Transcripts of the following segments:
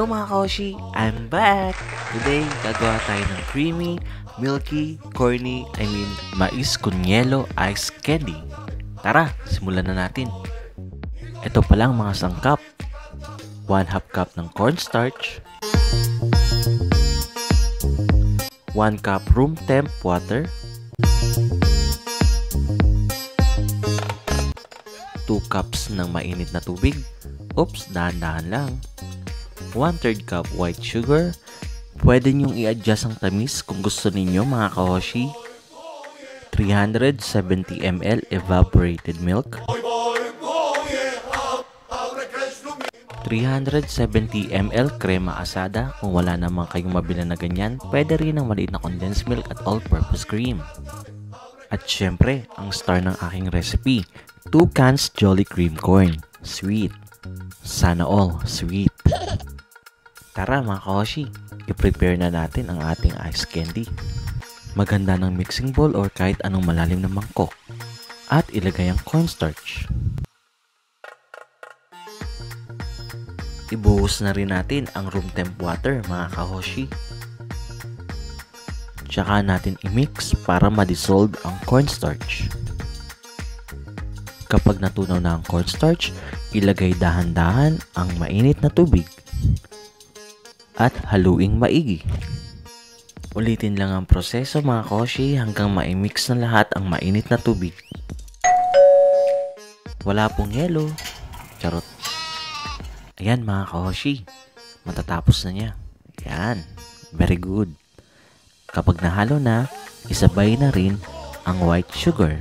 Hello mga ka-hoshi! I'm back! Today, gagawa tayo ng creamy, milky, mais con yelo ice candy. Tara, simulan na natin. Ito pa lang mga sangkap. 1/2 cup ng cornstarch, 1 cup room temp water, 2 cups ng mainit na tubig. Oops, dahan-dahan lang. 1/3 cup white sugar. Pwede nyong i-adjust ang tamis kung gusto ninyo mga ka-hoshi. 370 ml evaporated milk. 370 ml crema asada. Kung wala naman kayong mabila na ganyan, pwede rin ang maliit na condensed milk at all-purpose cream. At syempre, ang star ng aking recipe, 2 cans Jolly Cream Corn. Sweet. Sana all sweet. Tara mga ka-hoshi, i-prepare na natin ang ating ice candy. Maganda ng mixing bowl or kahit anong malalim na mangkok. At ilagay ang cornstarch. Ibuhos na rin natin ang room temp water mga ka-hoshi. Tsaka natin i-mix para ma-dissolve ang cornstarch. Kapag natunaw na ang cornstarch, ilagay dahan-dahan ang mainit na tubig. At haluing maigi. Ulitin lang ang proseso mga ka-hoshi hanggang ma-mix na lahat ang mainit na tubig. Wala pong yelo. Charot. Ayan mga ka-hoshi, matatapos na niya. Ayan, very good. Kapag nahalo na, isabay na rin ang white sugar.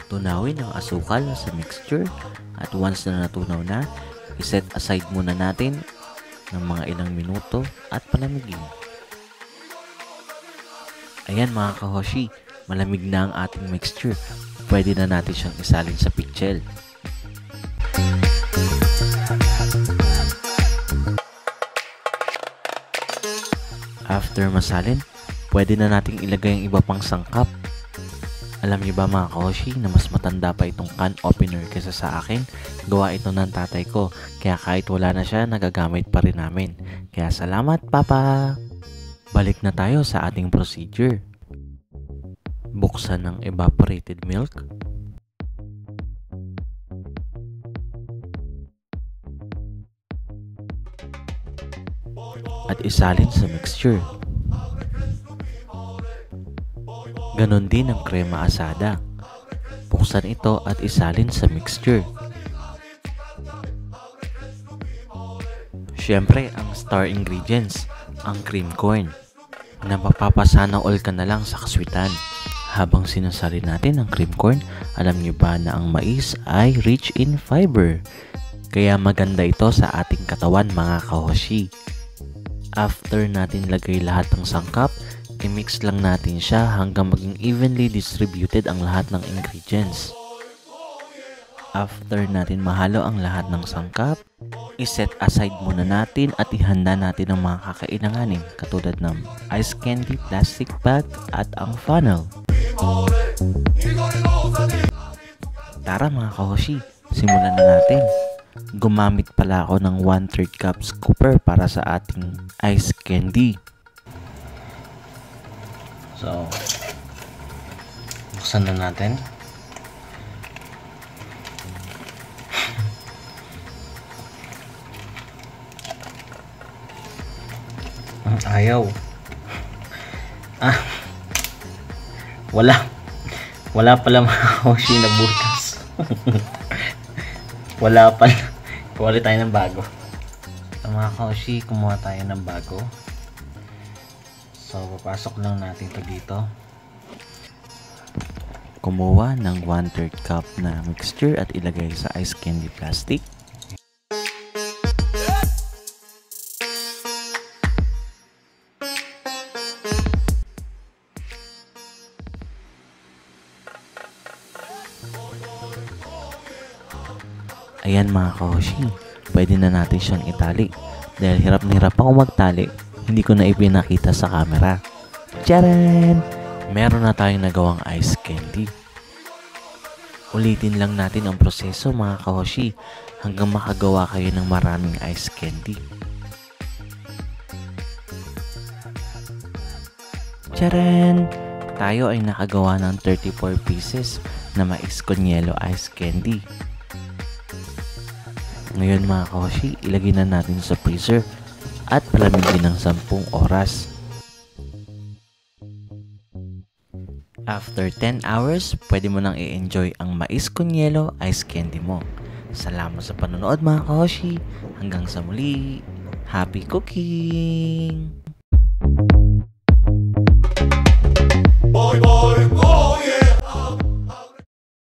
Tunawin ang asukal sa mixture at once na natunaw na, iset aside muna natin ng mga ilang minuto at palamigin. Ayan mga ka-hoshi, malamig na ang ating mixture. Pwede na natin siyang isalin sa pichel. After masalin, pwede na nating ilagay ang iba pang sangkap. Alam niyo ba mga ka-hoshi na mas matanda pa itong can opener kaysa sa akin? Gawa ito ng tatay ko, kaya kahit wala na siya, nagagamit pa rin namin. Kaya salamat papa! Balik na tayo sa ating procedure. Buksan ng evaporated milk. At isalin sa mixture. Ganon din ang crema asada. Buksan ito at isalin sa mixture. Syempre, ang star ingredients, ang cream corn, na mapapasana all ka na lang sa kaswitan. Habang sinasalin natin ang cream corn, alam niyo ba na ang mais ay rich in fiber? Kaya maganda ito sa ating katawan mga ka-hoshi. After natin lagay lahat ng sangkap, i-mix lang natin siya hanggang maging evenly distributed ang lahat ng ingredients. After natin mahalo ang lahat ng sangkap, iset aside muna natin at ihanda natin ang mga kakailanganin katulad ng ice candy plastic bag at ang funnel. Tara mga ka-hoshi, simulan na natin. Gumamit pala ako ng 1/3 cup scooper para sa ating ice candy. So, buksan na natin. Ayaw. Wala pala mga ka-hoshi na butas. Wala pala. Kuha tayo ng bago. So, mga ka-hoshi, kumuha tayo ng bago. So, papasok lang natin ito dito. Kumuha ng 1/3 cup na mixture at ilagay sa ice candy plastic. Ayan mga ka-hoshi, pwede na natin siyang itali. Dahil hirap na hirap ako magtali, hindi ko na ipinakita sa camera. Tcharan! Meron na tayong nagawang ice candy. Ulitin lang natin ang proseso mga ka-hoshi hanggang makagawa kayo ng maraming ice candy. Charan! Tayo ay nakagawa ng 34 pieces na mais con yelo ice candy. Ngayon mga ka-hoshi, ilagay na natin sa freezer at palamigin ng 10 oras. After 10 hours, pwede mo nang i-enjoy ang mais con yelo ice candy mo. Salamat sa panonood mga ka-hoshi. Hanggang sa muli. Happy cooking!